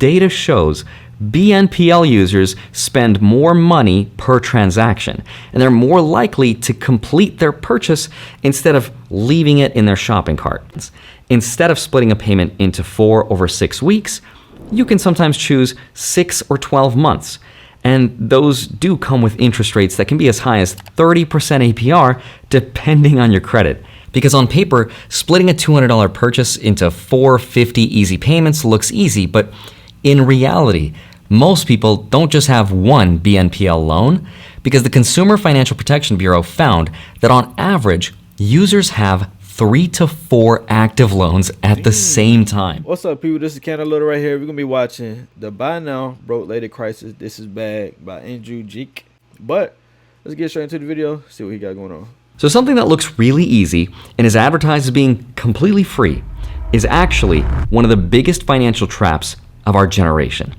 data shows BNPL users spend more money per transaction, and they're more likely to complete their purchase instead of leaving it in their shopping cart. Instead of splitting a payment into 4 over 6 weeks, you can sometimes choose 6 or 12 months. And those do come with interest rates that can be as high as 30% APR depending on your credit. Because on paper, splitting a $200 purchase into 450 easy payments looks easy, but in reality, most people don't just have one BNPL loan, because the Consumer Financial Protection Bureau found that on average, users have 3 to 4 active loans at the same time. What's up, people? This is KM.Little right here. We're going to be watching the Buy Now, Broke Later Crisis. This is Bad by Andrew Jeek. But let's get straight into the video, see what he got going on. So something that looks really easy and is advertised as being completely free is actually one of the biggest financial traps of our generation.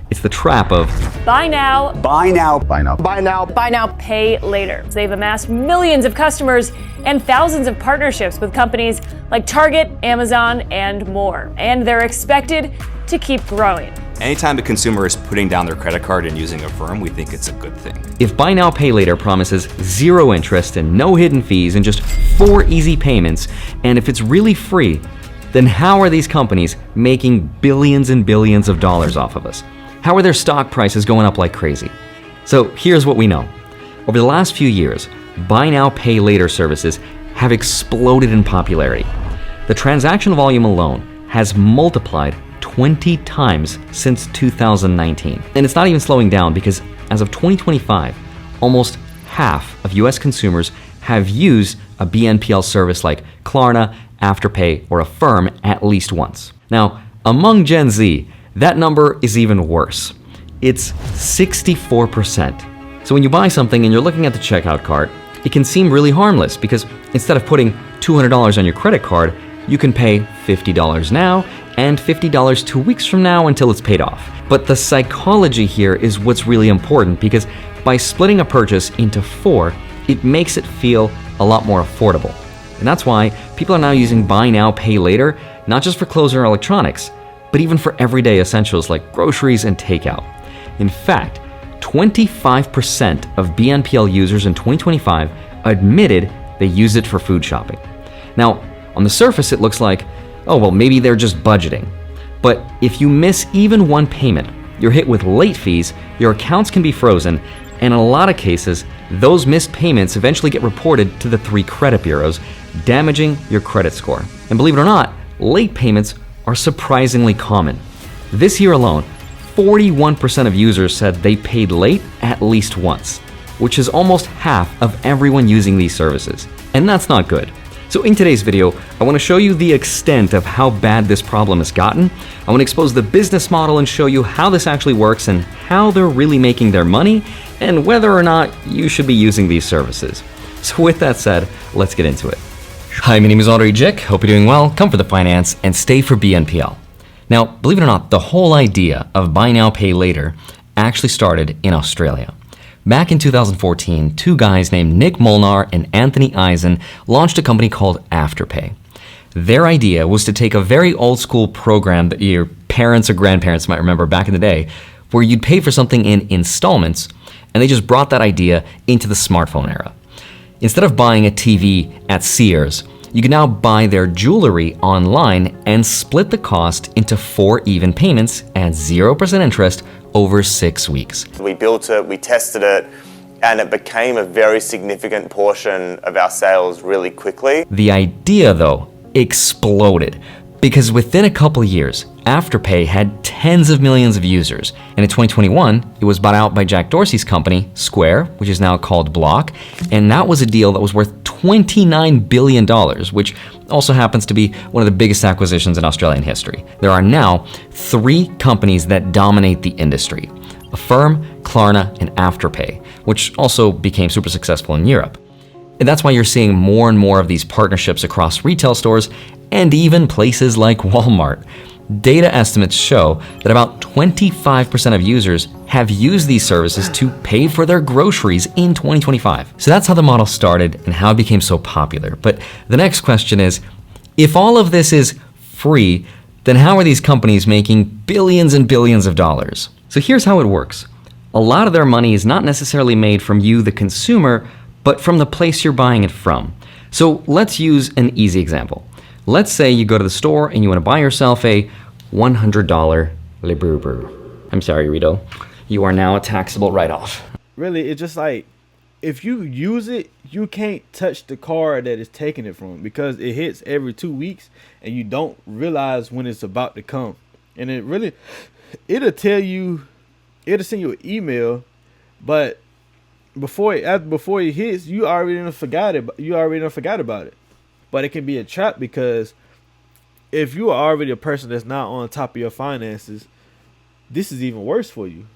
It's the trap of buy now, buy now, buy now, buy now, buy now, pay later. They've amassed millions of customers and thousands of partnerships with companies like Target, Amazon, and more. And they're expected to keep growing. Anytime a consumer is putting down their credit card and using Affirm, we think it's a good thing. If buy now, pay later promises 0 interest and no hidden fees and just 4 easy payments, and if it's really free, then how are these companies making billions and billions of dollars off of us? How are their stock prices going up like crazy? So here's what we know. Over the last few years, buy now, pay later services have exploded in popularity. The transaction volume alone has multiplied 20 times since 2019. And it's not even slowing down, because as of 2025, almost half of US consumers have used a BNPL service like Klarna, Afterpay, or Affirm at least once. Now, among Gen Z, that number is even worse. It's 64%. So when you buy something and you're looking at the checkout cart, it can seem really harmless, because instead of putting $200 on your credit card, you can pay $50 now and $50 2 weeks from now until it's paid off. But the psychology here is what's really important, because by splitting a purchase into 4, it makes it feel a lot more affordable. And that's why people are now using buy now, pay later, not just for clothes or electronics, but even for everyday essentials like groceries and takeout. In fact, 25% of BNPL users in 2025 admitted they used it for food shopping. Now, on the surface, it looks like, oh, well, maybe they're just budgeting. But if you miss even one payment, you're hit with late fees, your accounts can be frozen, and in a lot of cases, those missed payments eventually get reported to the 3 credit bureaus, damaging your credit score. And believe it or not, late payments are surprisingly common. This year alone, 41% of users said they paid late at least once, which is almost half of everyone using these services. And that's not good. So in today's video, I want to show you the extent of how bad this problem has gotten. I want to expose the business model and show you how this actually works and how they're really making their money, and whether or not you should be using these services. So with that said, let's get into it. Hi, my name is Andrei Jick. Hope you're doing well. Come for the finance and stay for BNPL. Now, believe it or not, the whole idea of buy now, pay later actually started in Australia. Back in 2014, 2 guys named Nick Molnar and Anthony Eisen launched a company called Afterpay. Their idea was to take a very old school program that your parents or grandparents might remember back in the day, where you'd pay for something in installments, and they just brought that idea into the smartphone era. Instead of buying a TV at Sears, you can now buy their jewelry online and split the cost into 4 even payments at 0% interest over 6 weeks. We built it, we tested it, and it became a very significant portion of our sales really quickly. The idea, though, exploded, because within a couple years, Afterpay had tens of millions of users, and in 2021, it was bought out by Jack Dorsey's company, Square, which is now called Block, and that was a deal that was worth $29 billion, which also happens to be one of the biggest acquisitions in Australian history. There are now 3 companies that dominate the industry: Affirm, Klarna, and Afterpay, which also became super successful in Europe. And that's why you're seeing more and more of these partnerships across retail stores and even places like Walmart. Data estimates show that about 25% of users have used these services to pay for their groceries in 2025. So that's how the model started and how it became so popular. But the next question is, if all of this is free, then how are these companies making billions and billions of dollars? So here's how it works. A lot of their money is not necessarily made from you, the consumer, but from the place you're buying it from. So let's use an easy example. Let's say you go to the store and you want to buy yourself a $100 Bigbro. I'm sorry, Rito. You are now a taxable write-off. Really, it's just like, if you use it, you can't touch the card that is taking it from, because it hits every 2 weeks and you don't realize when it's about to come. And it'll tell you, it'll send you an email, but before it hits, you already done forgot about it. But it can be a trap, because if you are already a person that's not on top of your finances, this is even worse for you.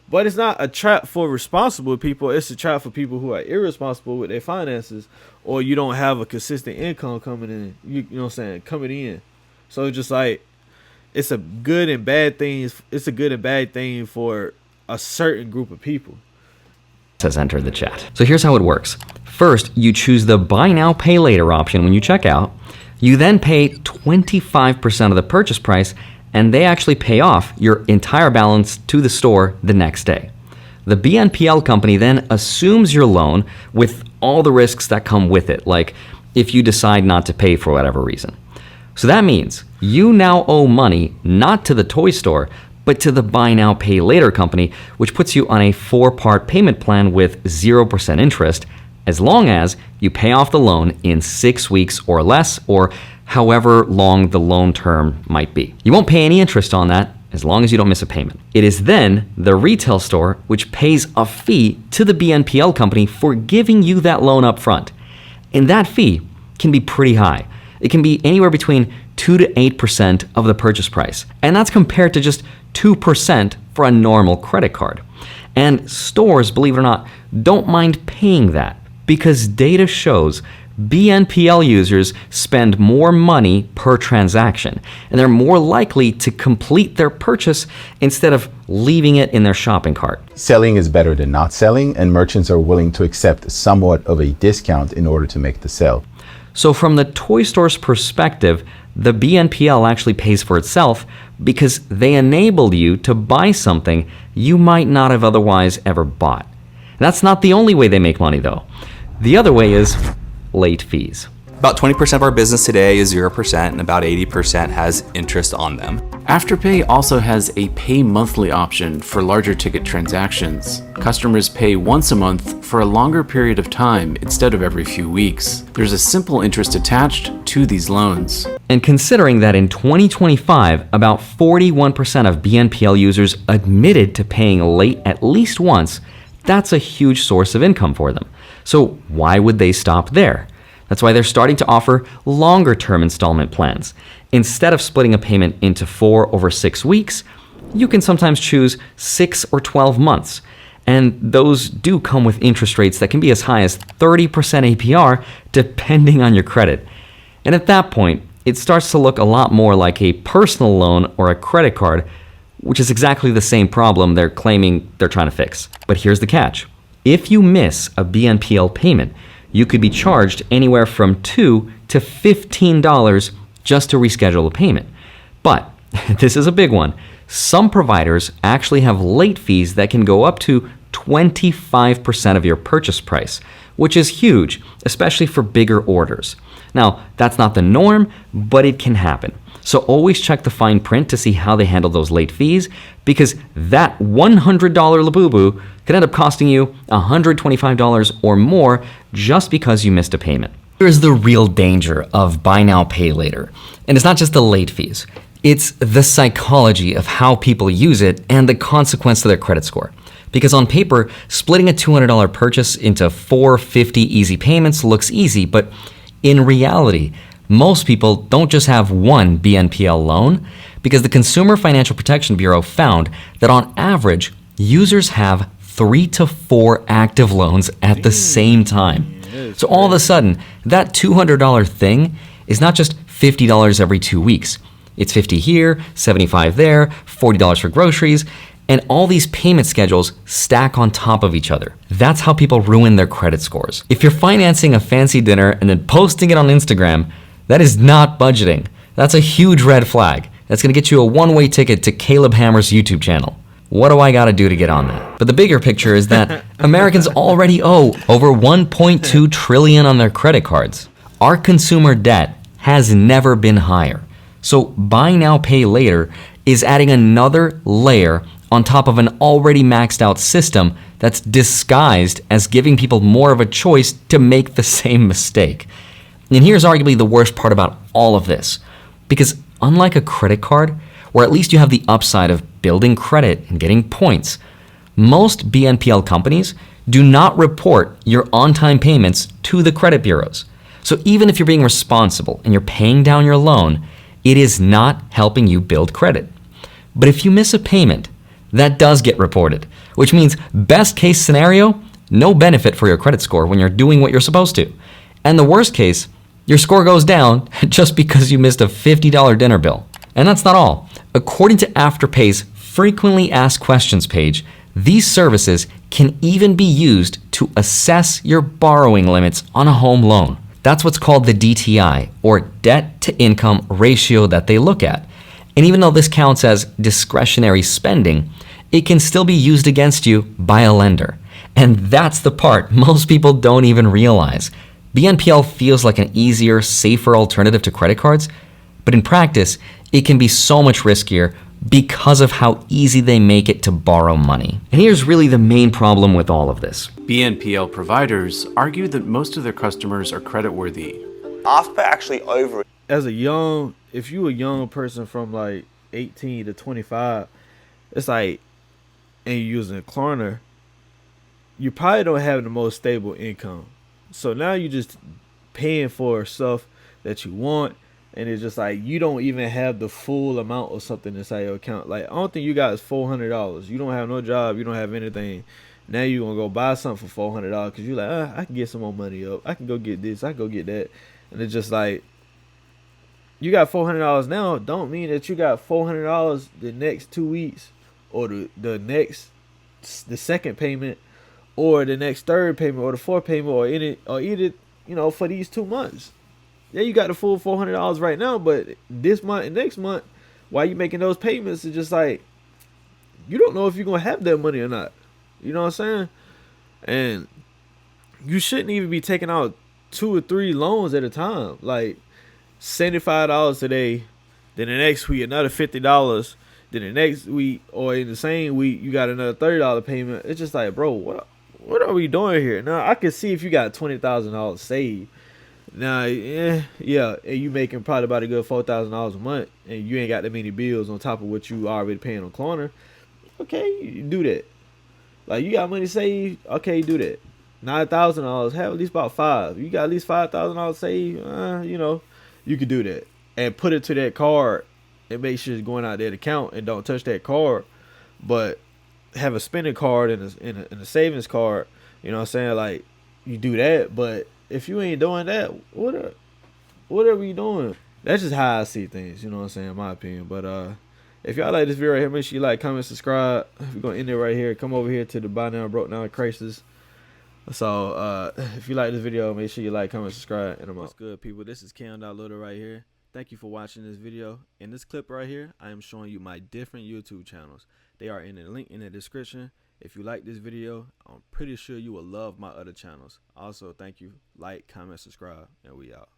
But it's not a trap for responsible people. It's a trap for people who are irresponsible with their finances, or you don't have a consistent income coming in. You know what I'm saying? Coming in. So it's just like, it's a good and bad thing. It's a good and bad thing for a certain group of people. Has entered the chat. So here's how it works. First, you choose the buy now, pay later option when you check out. You then pay 25% of the purchase price, and they actually pay off your entire balance to the store the next day. The BNPL company then assumes your loan with all the risks that come with it, like if you decide not to pay for whatever reason. So that means you now owe money not to the toy store, but to the buy now, pay later company, which puts you on a 4-part payment plan with 0% interest, as long as you pay off the loan in 6 weeks or less, or however long the loan term might be. You won't pay any interest on that as long as you don't miss a payment. It is then the retail store which pays a fee to the BNPL company for giving you that loan up front. And that fee can be pretty high. It can be anywhere between 2 to 8% of the purchase price. And that's compared to just 2% for a normal credit card. And stores, believe it or not, don't mind paying that, because data shows BNPL users spend more money per transaction, and they're more likely to complete their purchase instead of leaving it in their shopping cart. Selling is better than not selling, and merchants are willing to accept somewhat of a discount in order to make the sale. So from the toy store's perspective, the BNPL actually pays for itself because they enabled you to buy something you might not have otherwise ever bought. That's not the only way they make money, though. The other way is late fees. About 20% of our business today is 0%, and about 80% has interest on them. Afterpay also has a pay monthly option for larger ticket transactions. Customers pay once a month for a longer period of time instead of every few weeks. There's a simple interest attached to these loans. And considering that in 2025, about 41% of BNPL users admitted to paying late at least once, that's a huge source of income for them. So why would they stop there? That's why they're starting to offer longer term installment plans. Instead of splitting a payment into 4 over 6 weeks, you can sometimes choose 6 or 12 months. And those do come with interest rates that can be as high as 30% APR, depending on your credit. And at that point, it starts to look a lot more like a personal loan or a credit card, which is exactly the same problem they're claiming they're trying to fix. But here's the catch. If you miss a BNPL payment, you could be charged anywhere from $2 to $15 just to reschedule a payment. But this is a big one. Some providers actually have late fees that can go up to 25% of your purchase price, which is huge, especially for bigger orders. Now, that's not the norm, but it can happen. So always check the fine print to see how they handle those late fees, because that $100 Labubu could end up costing you $125 or more just because you missed a payment. Here's the real danger of buy now, pay later. And it's not just the late fees. It's the psychology of how people use it and the consequence to their credit score. Because on paper, splitting a $200 purchase into 450 easy payments looks easy, but in reality, most people don't just have one BNPL loan, because the Consumer Financial Protection Bureau found that on average, users have 3 to 4 active loans at the same time. So all of a sudden, that $200 thing is not just $50 every 2 weeks. It's $50 here, $75 there, $40 for groceries, and all these payment schedules stack on top of each other. That's how people ruin their credit scores. If you're financing a fancy dinner and then posting it on Instagram, that is not budgeting. That's a huge red flag. That's going to get you a one-way ticket to Caleb Hammer's YouTube channel. What do I got to do to get on that? But the bigger picture is that Americans already owe over $1.2 trillion on their credit cards. Our consumer debt has never been higher. So buy now, pay later is adding another layer on top of an already maxed out system that's disguised as giving people more of a choice to make the same mistake. And here's arguably the worst part about all of this. Because unlike a credit card, where at least you have the upside of building credit and getting points, most BNPL companies do not report your on-time payments to the credit bureaus. So even if you're being responsible and you're paying down your loan, it is not helping you build credit. But if you miss a payment, that does get reported, which means best case scenario, no benefit for your credit score when you're doing what you're supposed to. And the worst case, your score goes down just because you missed a $50 dinner bill. And that's not all. According to Afterpay's frequently asked questions page, these services can even be used to assess your borrowing limits on a home loan. That's what's called the DTI, or debt to income ratio, that they look at. And even though this counts as discretionary spending, it can still be used against you by a lender. And that's the part most people don't even realize. BNPL feels like an easier, safer alternative to credit cards, but in practice, it can be so much riskier because of how easy they make it to borrow money. And here's really the main problem with all of this. BNPL providers argue that most of their customers are creditworthy. Afterpay actually If you a young person from like 18 to 25, it's like, and you're using a Klarna, you probably don't have the most stable income. So now you're just paying for stuff that you want, and it's just like you don't even have the full amount of something inside your account. Like, I don't think you got is $400. You don't have no job, you don't have anything. Now you're gonna go buy something for $400 because you're like, I can get some more money up. I can go get this, I can go get that. And it's just like, you got $400 now, don't mean that you got $400 the next 2 weeks, or the second payment, or the next third payment, or the fourth payment, or either for these 2 months. Yeah, you got the full $400 right now, but this month and next month, while you making those payments, it's just like, you don't know if you're gonna have that money or not. You know what I'm saying? And you shouldn't even be taking out 2 or 3 loans at a time. Like, $75 today, then the next week another $50, then the next week or in the same week you got another $30 payment. It's just like, bro, what are we doing here? Now I can see if you got $20,000 saved. Now, and you making probably about a good $4,000 a month, and you ain't got that many bills on top of what you already paying on Klarna. Okay, you do that. Like, you got money saved, okay, do that. $9,000, have at least about $5,000. You got at least $5,000 saved, you could do that and put it to that card and make sure it's going out that account and don't touch that card. But have a spending card and a savings card. You know what I'm saying? Like, you do that. But if you ain't doing that, whatever you doing? That's just how I see things. You know what I'm saying? In my opinion. But if y'all like this video right here, make sure you like, comment, subscribe. We're gonna end it right here. Come over here to the Buy Now Broke Down crisis. So if you like this video, make sure you like, comment, subscribe, and I'm out. What's good, people? This is KM.Little right here. Thank you for watching this video. In this clip right here, I am showing you my different YouTube channels. They are in the link in the description. If you like this video, I'm pretty sure you will love my other channels. Also, thank you. Like, comment, subscribe, and we out.